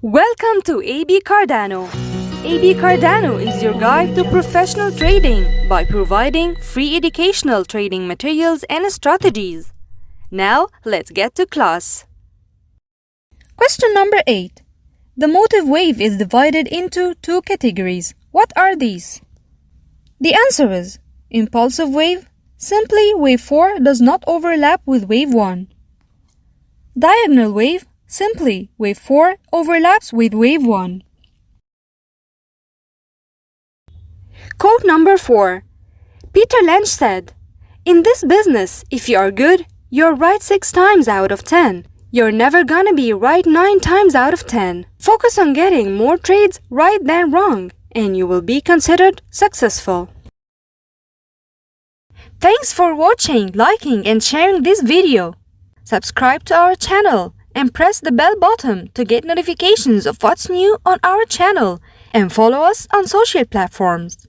Welcome to AB Cardano. AB Cardano is your guide to professional trading by providing free educational trading materials and strategies. Now, let's get to class. Question number 8. The motive wave is divided into two categories. What are these? The answer is impulsive wave. Simply, wave 4 does not overlap with wave 1. Diagonal wave. Simply, wave 4 overlaps with wave 1. Quote number 4. Peter Lynch said, "In this business, if you are good, you're right 6 times out of 10. You're never gonna be right 9 times out of 10. Focus on getting more trades right than wrong, and you will be considered successful." Thanks for watching, liking, and sharing this video. Subscribe to our channel and press the bell button to get notifications of what's new on our channel, and follow us on social platforms.